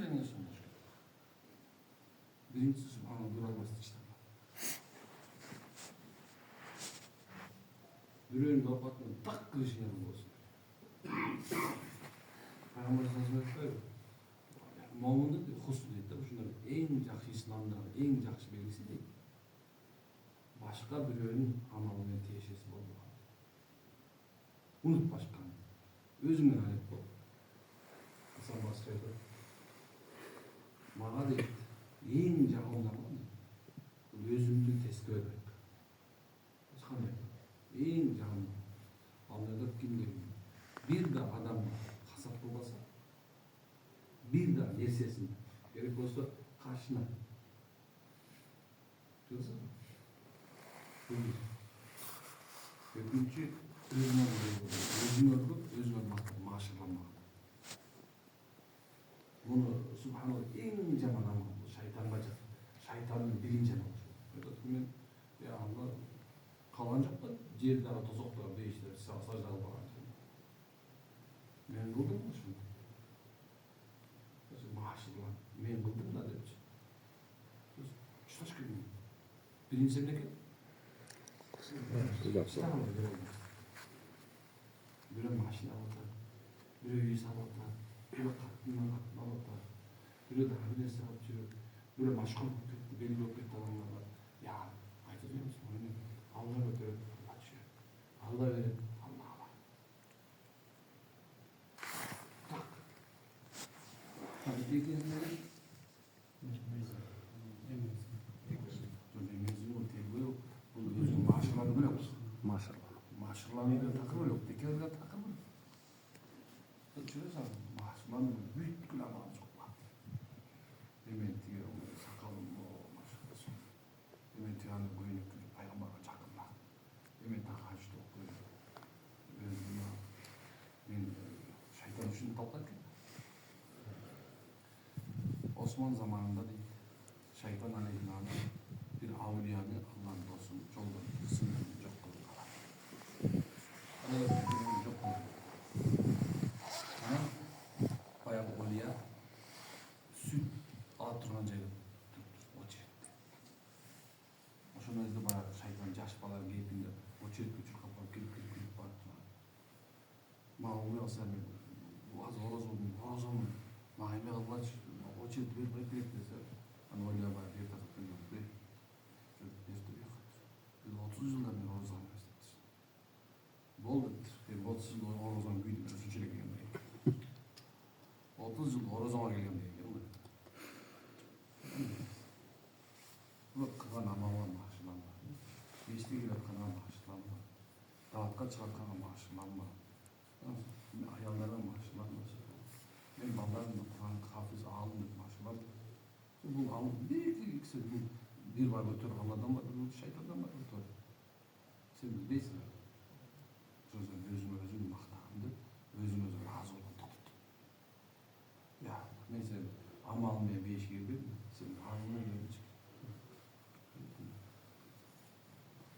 терең ышаныш керек. Биринчиси аны дуралбастыктар. Бирөөнүн опатына так киришкен болсун. Пайгамбар саллаллаху алейхи ва саллям момунду хусу дейт да, ушундай эң жакшы исламдагы эң жакшы белгиси дейт. Башка бирөөнүн амалы менен тиешеси болбогон. Унутпашкан. Өзүңөр алып бол. Асан башка айтат. Мага дейт, эң жагымды амал бул өзүмдү тескөөрмөк. Кандай? Эң жагымды. Алда кимге? Бир да адам касап кылбаса, бир да нерсесин керек болсо кашына. Экинчи, өзүңөр машыгламаган. Муну субханалла эң жаман амал, шайтанга жат. Шайтандын биринчи амалы. Мен Алла калган жок да, жердеги тозоктор, бейиштер сажда кылбаган. Мен кылдым ушуну. Машыглам. Мен кылдым да депчи. Чуташ келмейт. Биринчи эмнеке? Бирөө машина алып атат, бирөө үй салып атат, бирөө катын алып атат, бирөө дагы бир нерсе алып жүрөт, бирөө машгул болуп кетти, белги болуп кетти адамдарга. Я айтып жүрөмүз, Алла көтөрөт, Алла түшүрөт. Алла берет, Алла алат. Так. Машырланып такыр жок, текерге такыр. Чүрөсүң, машырланып бүткүл амал жок. Эмен тиге сакалым машырланып. Эмен тиганы көйнөк пайгамбарга жакынлап. Эмен так ачты окуй. Мен шайтан үчүн талкат экен. Осман заманында дейт, шайтан алейхиссалам бир аулияны Алланын досун жолдон сындырып жок кылып калат. Баягы аулия сүт алып турган жерге очередь. Ошол кезде баягы шайтан жаш бала кейпинде очередке чуркап барып келип барып турган. Мага уялса мен азыр орозомун, мага эме кылгачы, очередти берип койет десе, аны аулия барып эрте кылып келип, эрте бuyакка. 30 жылдан бери орозо кылып эстетиш. Болду, мен 30 жыл орозону күйдүм, ушунча эле келгем. 30 жыл орозоңо келгем деген го. Бул кылган амалга машыгыланма. Эчтеге келатканга машыгыланма. Даатка чыгатканга машыгыланма. Аялдарга машыгыланма. Мен балдарымды Кур'ан хафиз алым деп машыгыланма. Бул алым бир бар көтөрүп Алладан бар, бир шайтандан бар көтөрүп. Сен билбейсиң. Өзүң мактаганды, өзүң ыраазы болгон тотут. Я, мен сен амал менен бешке келбедим, сен аңыңа келчи.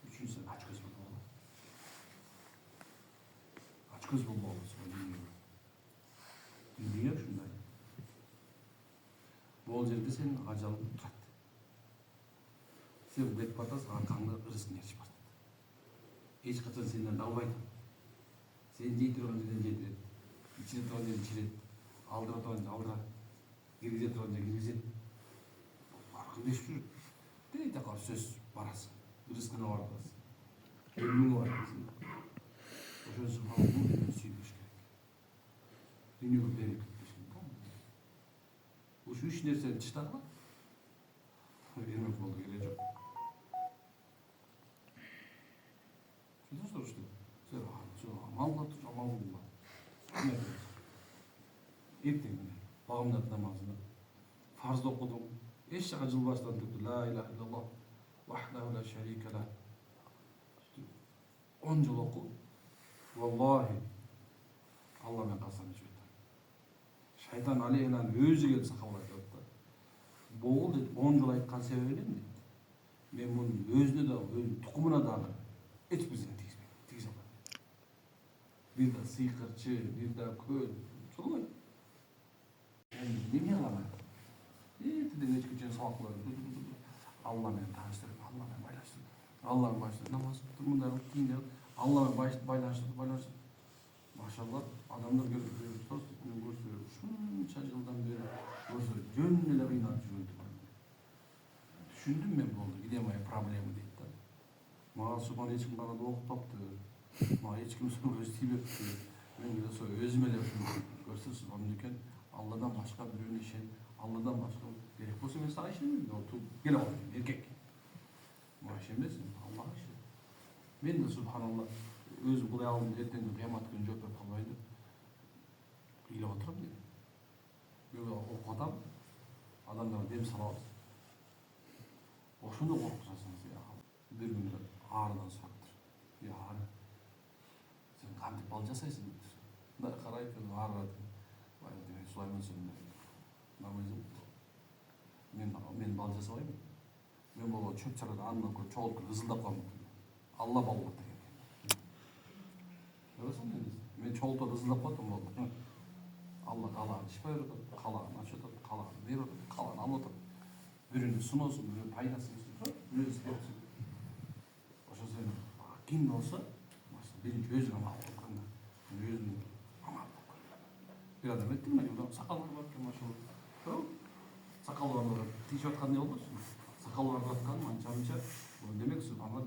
Үчүнчү, сен ачкөз болбогу. Ачкөз болбогу. Дүнүйө ушундай. Бул жерде сенин ажалың турат. Сен кетип барасың, аркаңда рызкың ээрчип барат. Эч качан сенден албайт. Сен жей турган жерден жейдирет, ичире турган жерден ичирет, алдыра турган жерден алдырат, киргизе турган жерден киргизет. Аркыңдешип жүрөт. Тей жака сөз барасың, рызкыңа барып атасың, өлүмүңө барып атасың. Ошон үчүн бул дүйнөнү сүйбөш керек. Дүйнөгө берип кетпеш керек. Ушу 3 нерсени тыштагыла, эрмек болду кереги жок. Амал кылма. Эртең багымдат намазына фарзды окудум. Эч жака жылбастан түрдү. Ла иляха иллаллах вахдаху ла шарика ла. 10 жыл оку. Валлахи Алла мен касам ичип айтам. Шайтан алейхинан өзү келип сакалап айтат да. Бул дейт 10 жыл айткан себебим дейт. Мен мунун өзүнө да, өзүнүн тукумуна дагы эч бир зыян тийгизбейм. Bir de sıyıkırçı, bir de köl. Çok mu? Emne kılamayın? Allah meni tanıştırып, Allah meni байлаштырып, Allah'ın başında namaz kıldım, bunları kiyindim, Allah'ın байлаштырып. Maşallah adamlar görüp men görüp şuncha жылдан beri görse жөн эле кыйналып жүргөндү. Түшүндүм мен болду, где моя проблема дейт да. Мага субхан эч ким бана окутпаптыр. Мага эч ким сөз тийбепти. Мен өзүм эле көрсө субхан экен, Алладан башка бирөөнө ишен, Алладан башка керек болсо мен сага ишенем. Келе ал эркек. Мага ишенбесин, Аллага ишен. Мен де субханалла өзү кылай алдым, эртең кыямат күнү жооп берип калбайын деп ыйлап отурам дейм. Мен окуп атам, адамдарга дем салабыз. Ошондой коркушасыңыз я. Бир күнү аарыдан сураптыр. Я ары. Сен кантип бал жасайсың деп. Мындай карайт, аарат. Баягы Сулайман сөзүндө. Мен бал жасабайм. Мен боло чөп чарада андан көрүп чогулуп ызылдап калам. Алла бал кылат экен. Көрөсүң, мен чогултуп ызылдап калдым болду. Алла калаган иш берип атат, калаган ачып атат, калаган берип атат, калаган алып атат. Бирөөнү суносун, бирөөнү пайдасын сунсун, бирөөнү сепсин. Ошо сен ким болсо, биринчи өзүң амал кылганда, өзүң амал кыл. Бир адам айттым, мен сакалым бар экен, машалла. Сакалы барлар тийишип аткан не болбосун? Сакалы барлар аткан манча-манча. Демек субханалла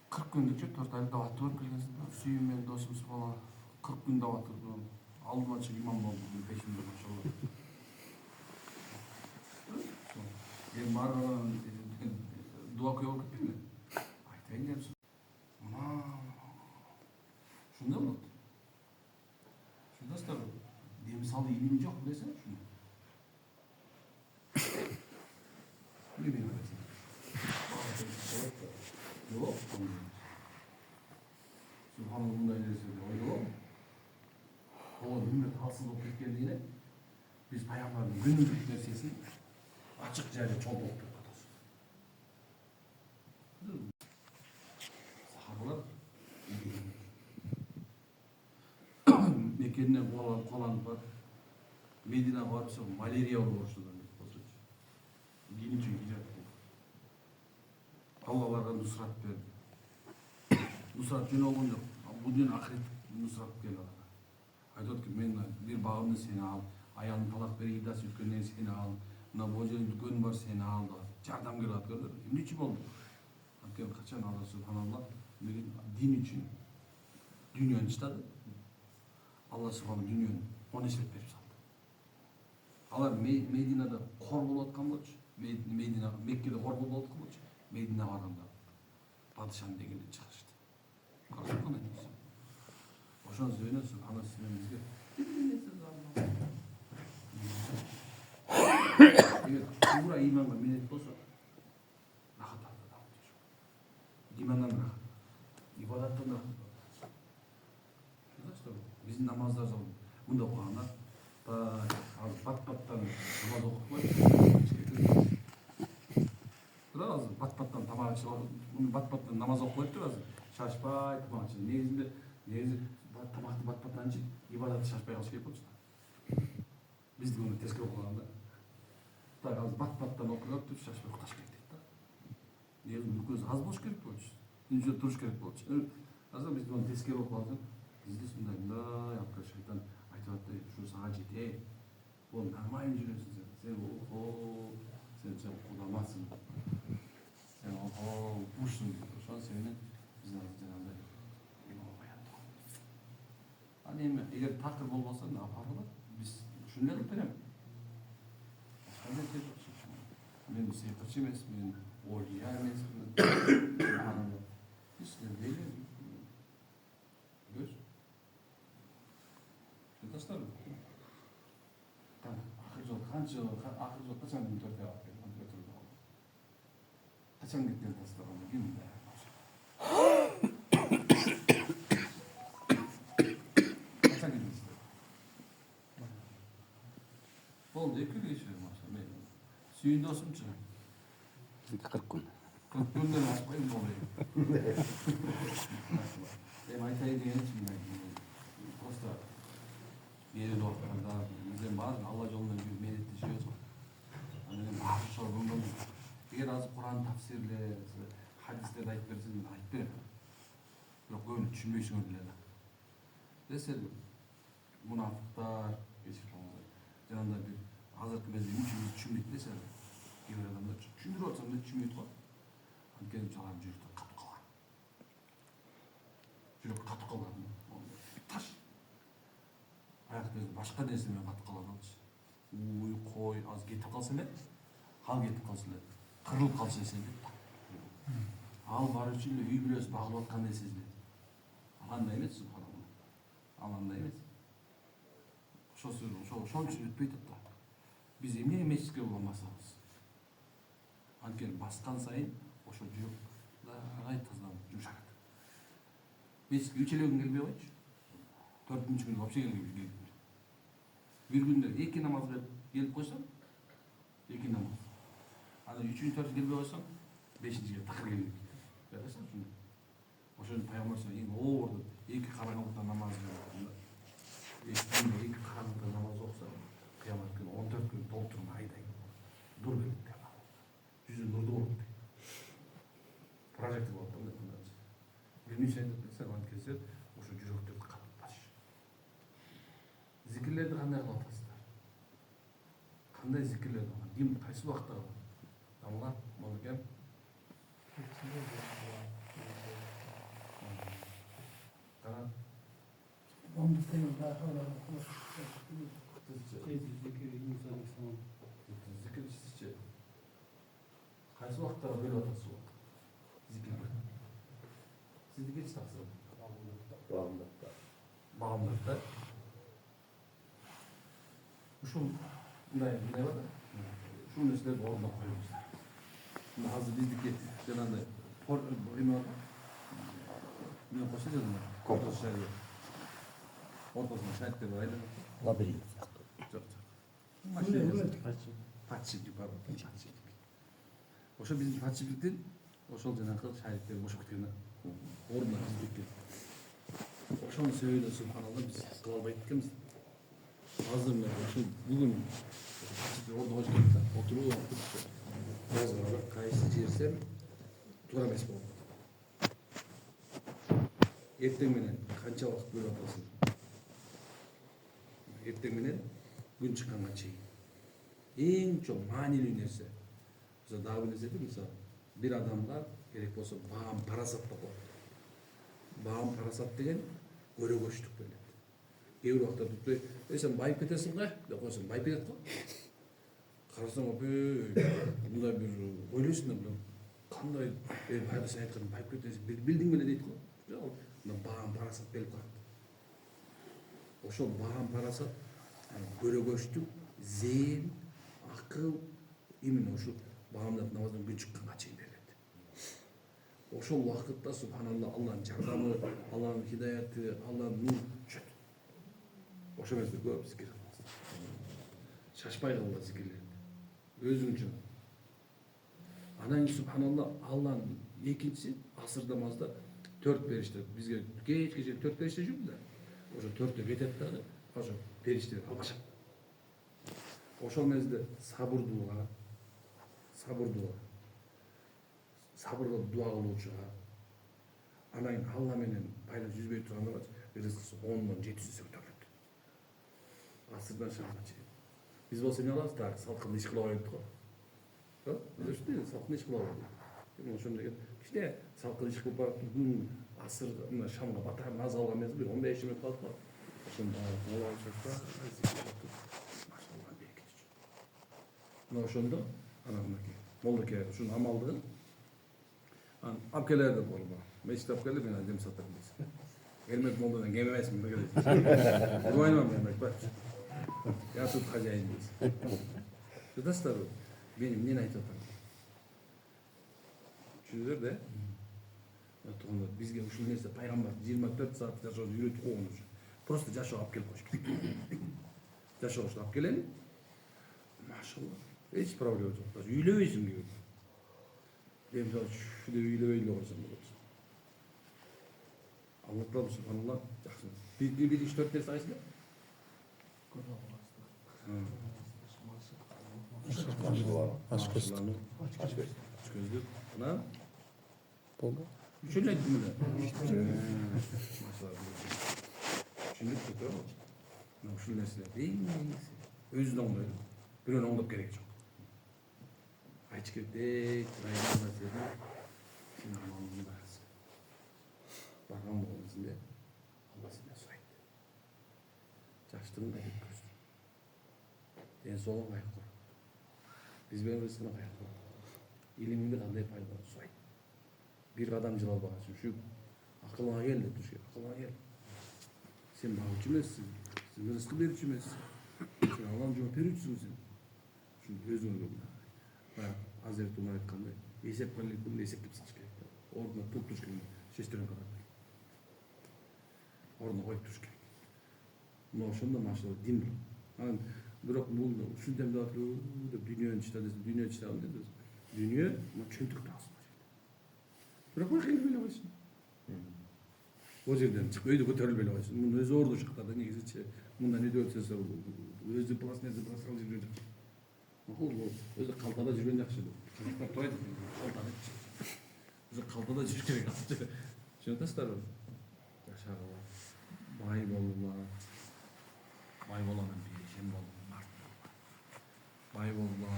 40 күндүк 4 айлык даватты көрүп келгенсиң. Сүйүм менен досум субханалла 40 күн дават турдум. Алдыма чыгып имам болдум, пешимде машалла. Мен барган дуа окуп кетпейми? Айтайын депсиң. Ушундай болот. Шундастар, дем салуу илими жок билесиң ушуну. Билбейм билесиң. Жок. Субханалла мындай нерсе деп ойлогом. Ол үммет алсыз болуп кеткендигине биз пайгамбардын күнүмдүк нерсесин ачык жайда чогулуп окуп атабыз. Сахабалар Меккеден куланып барып, Мединага барып, малярия ооруп баштады. Дин үчүн хижрат кылды. Алла аларга нусрат берди. Нусрат жөн болгон жок. Бул дүйнө акырет нусрат келди аларга. Айтып атат, мен бир багымды сени ал, аялым талак берип иддасы бүткөндөн кийин сени ал, мына божонун дүкөнү бар сени ал, жардам келип атат. Эмне үчүн болду? Анткени качан Алла субханалла дин үчүн дүйнөнү таштады. Алла субханалла дүйнөнү онештеп берип салды. Алар Мединада кор болуп аткан болчу. Медина, Меккеде кор болуп аткан болчу. Мединага барганда падышанын дегенде чыгышты. Карап кандай нерсе. Ошон сөйнөп субханалла сиздер бизге эгер туура ыйманга менет болсо рахат алды да жашоо. Имандан рахат, ибадаттан рахат. Биздин намаздар мындай окуганда бат-баттан намаз окуп коюп, азыр бат-баттан тамак ичип алып, бат-баттан намаз окуп коюптур азыр. Шашпай тамак ичип. Негизи тамакты бат-баттан ичип, ибадатты шашпай калыш керек болчу. Биздин муну тескери окуганда. Так азыр бат-баттан окуп туруп шашпай укташ керек дейт да. Негизи uyqusu аз болуш керек болчу. Үнсүз туруш керек болчу. Азыр биз муну тескери окуп алсак, бизде мындай алка шайтан айтып атты, ушу сага жетет. Бул нормально жүрөсүң сен. Сен сен кудамасың. Сен ушсуң. Ошон сени биз жанагындай ал эми эгер такыр болбосо апарылат, биз ушуну кылып берем. Мен сыйкырчы эмесмин, мен олия эмесмин. Биз эле көз. Шундастар. Акыркы жол качан төртөй алып келген, качан кеткен тастаган ким? Болду, 2 киши мен. Сүйүн досумчу. 40 күн. 40 күндөн ашпайм болайын. Эми айтайын дегенчи, просто берилип атканда бизден баары Алла жолунда жүрүп менеттешебиз. Анан баары ошол көңгөм. эгер азыр Куран тафсирлер, хадистерди айтып берсең, мен айтып берем. Бирок көбүнү түшүнбөйсүңөр деле да. Десе мунафыктар, жанагындай бир азыркы кезде үчүбүз түшүнбөйт десе, кээ бир адамдар түшүндүрүп атсам да түшүнбөйт го. Анткени жалаң жүрөктөр катып калган. Жүрөк катып калган. Таш. Аякта башка нерсе менен катып калат алчы. Уй, кой, аз кетип калса эле, кал кетип калса эле, кырылып калса эсептейт да. Ал бар үчүн эле үй бүлөсү багылып аткандай сезилет. Ал андай эмес, субханалла. Ал андай эмес. Ошон үчүн өтпөй атат да. Биз эмне мешитке бармасабыз. Анткени баскан сайын ошо жүрөк тазаланып жумшарат. Мешитке 3 эле күн келбей койчу. 4-күн күнү вообще келбей. Bir günde 2 namaz gelip koysam, 2 namaz. Hani 3. 4. gelip koysam, 5. gelip takır gelip. Görüyorsun şunu. O şöyle Peygamber söyleyeyim, o orada 2 karanlıkta namaz kılıyor. 2 karanlıkta namaz olsa, kıyamet günü 14 gün doldurma ayday. Dur gelip diyor. Yüzün durdu olup diyor. Projekti bu oldu. Birinci sen de keser, o şu cürüktür kalıp baş. Zikirlerdi qanday qilib atasыздар? Qanday zikirler qilgan? Kim qaysi vaqtda qilgan? Damlar, Molgan. Qara. Onda tem da hora. Zikir sizce qaysi vaqtda bo'lib atasiz? Zikir. Sizga hech taqsir. Bağımlılıkta. Şu ne var da? Şu nesler orada koymuşlar. Şimdi hazır bizdeki genelde ne koşacağız mı? Korkuz şehri. Ortasında şehitleri var. Labirent. Çok. Maşallah. Patçılık var. Patçılık. Oşo bizim patçılıktan oşol janakı şehitleri boşup ketкен. Orada bizdeки. Oşonu söyledi subhanallah biz kıla albayt ekemiz. Hazır mı? Şu bugün orada hoş geldin. Oturup yazgıra kayısı çevirsem tutar emes boldu. Erteң менен канча вакыт бөлүп атасың? Эртең менен күн чыкканга чейин. Эң чоң маанилүү нерсе. Mesela daha bir neyse mesela bir adamga gerek bolsa bağım parasat da koydu. Bağım parasat degen göre göçtük böyle. Keyir vakta tuttu. Sen bayıp ketesin ga? De koysun bayıp ketet ko. Karasam bunday bir oyluyorsun da bunu. Kanday bayda sen aytkan bayıp ketesin. Bildin bile deyit ko. Bağım parasat belip kaldı. Oşo bağım parasat göre göçtük. Zeyn, akıl, imin oşu bağımlat namazdan gün çıkkanga çeyin beriledi. Oşol vakıtta subhanallah Allah'ın jardamı, Allah'ın hidayeti, Allah'ın nur çöt. Oşo mezde көп zikir kılmaz. Şaşpay kılmaz zikirlerdi. Özün için. Anan subhanallah Allah'ın ikincisi asır namazda 4 perişte bizge geç 4 perişte жүрдü da. Oşo 4'te ketet dağı, oşo perişteler albaşat. Oşol mezde sabır dua, sabırla dua kıluvчуга, anayın Allah menen paylaş yüzbey turganda rızkısı 10'dan 700'e көтөрүлөт. Asırdan şarkı çekin. Biz bolsa ne alabız da salkımda iş kıla koyduk o. Biz işte salkımda iş kıla koyduk. Şunda işte salkımda iş kılıp barattık. Asır Şam'da batar naz algan mezgil 15 minut kaldık var. Şunda ola çocuklar maşallah bereket üçün. Şunda anamdaki moldaki şunun amaldığın apkeler de bolma. Meşit apkeler ben adem satarım biz. Elmet moldadan gelmemez mi? Oynamam ben bak. Ya tut hacayın biz. Şudaslar benim ne aytып атам. Düşündür de. Bizge ушул нерсе пайгамбар 24 saat жашоодо үйрөтүп койгон ушу. Просто жашоо алып келип коюш керек. Жашоошду алып келели. Машалла. Эч проблема жок. Даже үйлөбөйсүң gibi. Dem жок шу деп үйлөбөй эле койсоң болот. Алла Таала субханалла жакшы. Bir iş 4 нерсе кайсы? Şarkılar. Aç göz. Aç gözlük. Ana. Болду. Şöyle ettim mi de? Maşallah. Şimdi tutuyor. Ne şu nesne? Değil mi? Özünden oluyor. Bir ön olduk gerek çok. Aç köpek. Rayman da dedi. Şimdi amalını versin. Bakan bu içinde. Allah seni saydı. Çaştığını da hep göster. En son kayak kur. Biz benim rızkına kayak kur. İliminde kanday faydalı saydı. Bir adam cılal bakasın. Şu akılına gel de düşüyor. Akılına gel. Sen bağıcı mısın? Sen rızkı verici misin? Sen Allah'ın cevap vericisin sen. Şu özün önünde. Bayağı Hazreti Umar etkandı. Esep kallik bunu esep gitsin çıkıyor. Orada tut tuş gibi. Şeştiren kadar. Orada koyup tuş gibi. Noşunda maşallah din bil. Hani bırak buldu. Şu demde atıyor. Dünyanın içinde desin. Dünyanın içinde alın desin. Dünya ama çöntük de aslında. Bırak bak el böyle başın. O yerden çık, öyle götürül böyle başın. Bunun özü orada çıktı da neyse çe. Bundan ne diyorsa özü plas ne plas kalır böyle. Makul bu. Özü kaltada jirben yakışır. Kazaklar toydu. Kaltada. Özü kaltada jirben gerek yaptı. Şunu taslar o. Yaşar o. Bay bolma. Bay bolanın bir şey bolma. Bay bolma.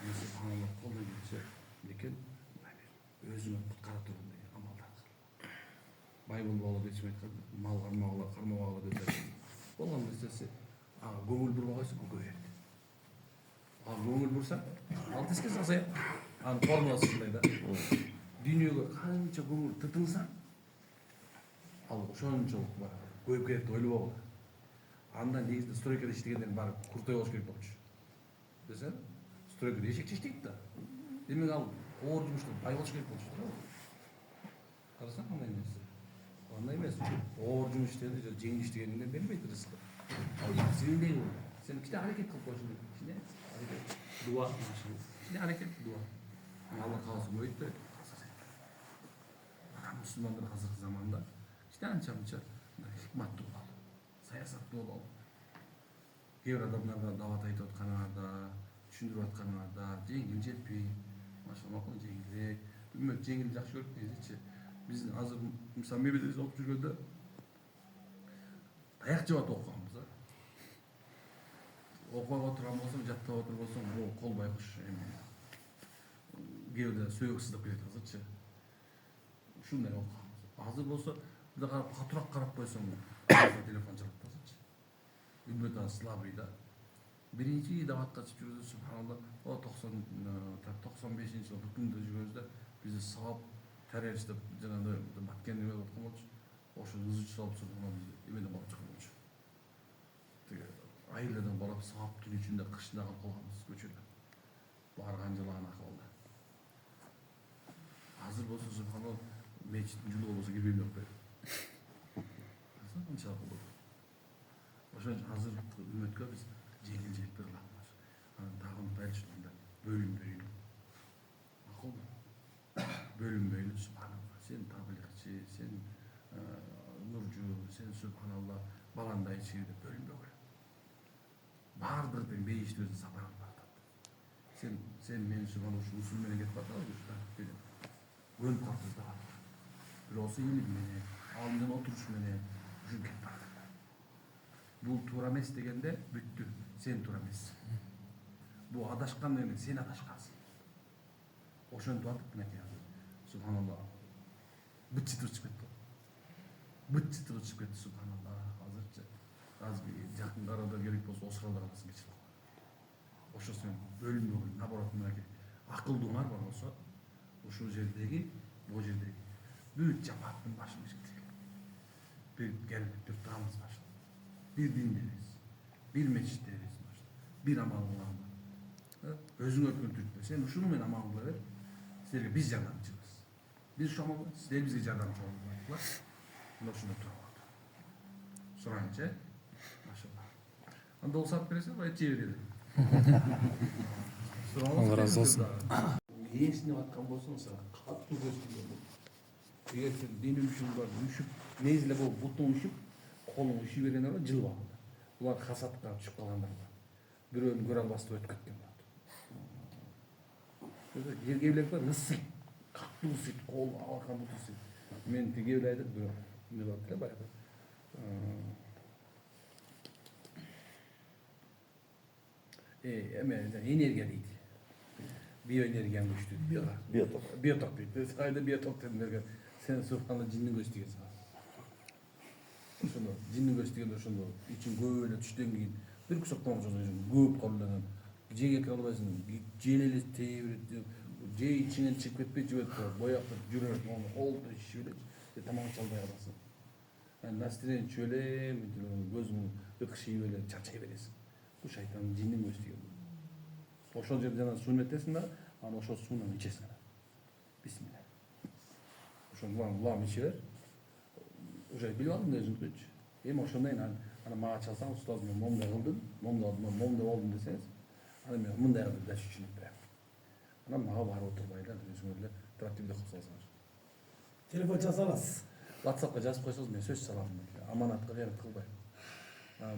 Neyse Allah koluna geçse. Lekin özünü kutkara turunday amallar kıl. Baybul bağlı geçmek mal karma bağlı geçer. Olan meselesi. Göңül bir bağısı bu göğerdi. Göңül bursa altı kez asaya. Formulası şunday da. Dünyaya kança göңül tıtınsa oşonçoluk var. Көйіп кетті ойлы болу. Анда негізінде стройкада иштегенден барып крутой болуш керек болчу. Десең, стройкада эшекчи иштейт да. Демек ал оор жумуштан бай болуш керек болчу. Карасаң андай эмес. Андай эмес. Оор жумуш иштеди, жеңил иштегениңден бербейт рызкы. Ал сендей бул. Сен кичине аракет кылып коюшуң керек. Кичине аракет. Дуа. Кичине аракет дуа. Алла кааласа көбөйт да. Müslümanlar hazırkı zamanda işte ança hikmatlı olalım, sayasatlı olalım. Her adamlarga davat aytып atkаныңарда, түшүндүрүп атканыңарда жеңил жетпей, машалла жеңилирээк, ümmet жеңил жакшы көрүп дейсичи. Биз азыр мисалы мебелерибиз окуп жүргөндө таяк жеп окуганбыз да. Окуп отурган болсоң, жаттап отуруп болсоң, бул кол байкуш эми. Кээде сөөгү сыздап кетет азырчы. Şunday okuyoruz. Hazır olsa bir de katurak karap koysan telefon çalıp basınca. Ümmet Aslabı'yla. Birinci davatta çıkıyoruz subhanallah. O 95. yıl bütün de jürüyoruz da bizi sağıp teröriste canında batkendime bakım olmuş. O şu hızlı sağıp sonra bizi evine bakıp çıkmış. Ayılardan balıp sağıp tüm içinde kışında kalkamız göçüyle. Bargancılığına kaldı. Hazır olsa subhanallah. Meclisin cülü olsa girmeyeyim yok böyle. Nasıl inşallah olur. Oşan hazır ümmetke biz cengil bir laflar. Dağın belçinde bölüm. Makul mu? Bölüm subhanallah. Sen tabilikçi, sen nurcu, sen subhanallah balanday içeride bölüm böyle. Vardır ben beyişti özün sabaran vardı. Sen beni subhanallah şu usulmene get bakalım dedim. Ön korkuz da var. Bir olsa iyilik mene, alnından oturuş mene, çünkü bu turames degende büttü, sen turames. Bu adaşkan degende sen adaşkansın. Oşan tuatıp ne diyor? Subhanallah. Bıt çıtır çıkıttı. Bıt çıtır çıkıttı subhanallah. Hazırca. Az bir yakın arada gerek olsa o sırada kalasın geçir. Oşa sen bölüm yok, laboratuvarına gerek. Akıl dunar var olsa, o şu yerdeki, bu yerdeki. Büyük cemaatin başını çıktı. Bir gelmek, bir dağımız başladı. Bir dinleriz, bir meçit deriz başladı. Bir amal olanlar. Özün öpün Türk'te. Sen şunu men amalını ver, sizlerle biz yardımcıyız. Biz şu amalı, sizler bize yardımcı olmalılar. Bunlar şunu duramadı. Sorayınca, maşallah. Anda o saat verirsen, oraya çevirelim. Allah razı olsun. Iyisini atkan bolsun sana, katlı gösteriyor. Eğer sen benim işim var, üşüp, nezle bu butun üşüp, kolun üşü verenler var, jıl bağlı. Bunlar hasattan düşüp kalanlar var. Bir ön gören bastı ötüp ketken var. Gevlek var, ısıt. Katlı ısıt, kol, arkan bu ısıt. Men gevleydik, bir ne baktı bayağı. Hemen enerji değil. Biyoenerjiyen güçlü. Biyotop. Biyotop dedi. Sayda biyotop dediler. Sen subhanallah cinnin göçtüğü sana. Şunu, cinnin göçtüğünde şunu, için böyle düşten keyin bir kusaktan çocuğun göp qollanan, jege kalbaysın, jeleli teyirip, je içinden çıkıp ketpey jibet boyap жүрөт, onu oldu şöyle, tamam çalmaya basın. Yani nastiren şöyle, gözünün ıkışı böyle çarçay veresin. Bu şeytanın cinnin göçtüğü. Oşol жерден суу метесиң да, аны ошол суунан ичесиң. Бисмилла. Ошону улам ичер. Уже билип алдым өзүңчү. Эми ошондой аны мага чалсаң, устаз мен момундай кылдым, момундай болдум десеңиз, аны мен мындай кылдым да түшүнүп берем. Анан мага барып отурбай эле өзүңөр эле трактивде кылып салсаңыз. Telefon çalsa alасыз. WhatsAppка жазып койсоңуз мен сөз салам. Аманатка кыянат кылбайм.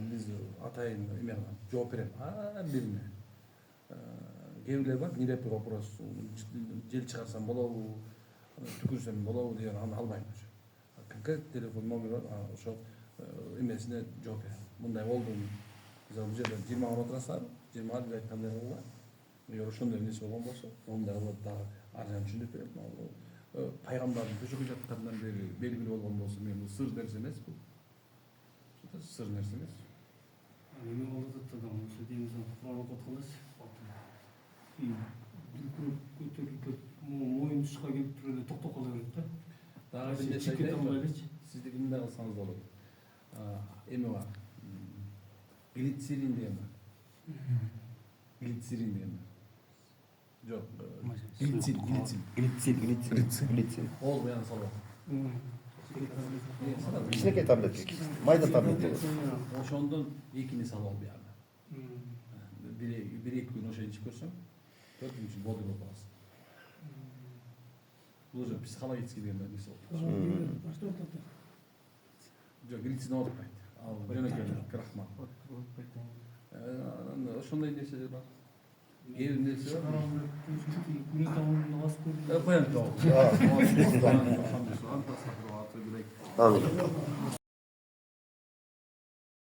Биз атайын эме жооп берем. Бирине. Кээбирлер бар, нелепый вопрос, жел чыгарсам болобу, түкүрсөм болобу деген аны албайм. Конкрет телефон номер бар, ошол эмесине жооп берем. Мындай болду. Бул жерде 20 миң отурасыздар, 20 миң айткандай болгон. Эгер ошондой нерсе болгон болсо, ондай кылып дагы ар жагын түшүндүрүп берем. Пайгамбардын төшөгө жаткандан бери белгилүү болгон болсо, мен бул сыр нерсе эмес бул. Сыр нерсе эмес. Эми болду да ошо деймиз, Кур'ан окуп атканбыз. Дүркүрөп көтөрүлүп, моюн тушка келип туруп эле токтоп кала берет да. Дагы бир нерсе айтайынбы? Сиздики мындай кылсаңыз болот. Эме бар. Глицерин деген бар. Глицерин деген бар. Жок, глицин. Ол буяна салып. Кичинекей таблетка. Майда таблетка. Ошондон экини салып алып буяна. Bir iki gün o şeyi çıkarsam, 4 gün için body болып аласың. Бұл уже психологический деген нәрсе болды. Жоқ, глицин ауыртпайды. Ал жөнекей крахмал. Ошондой нерселер бар. Кейбір нерсе бар. Күнү тамамын басып көрдүм. Қоямын тауып. Amin.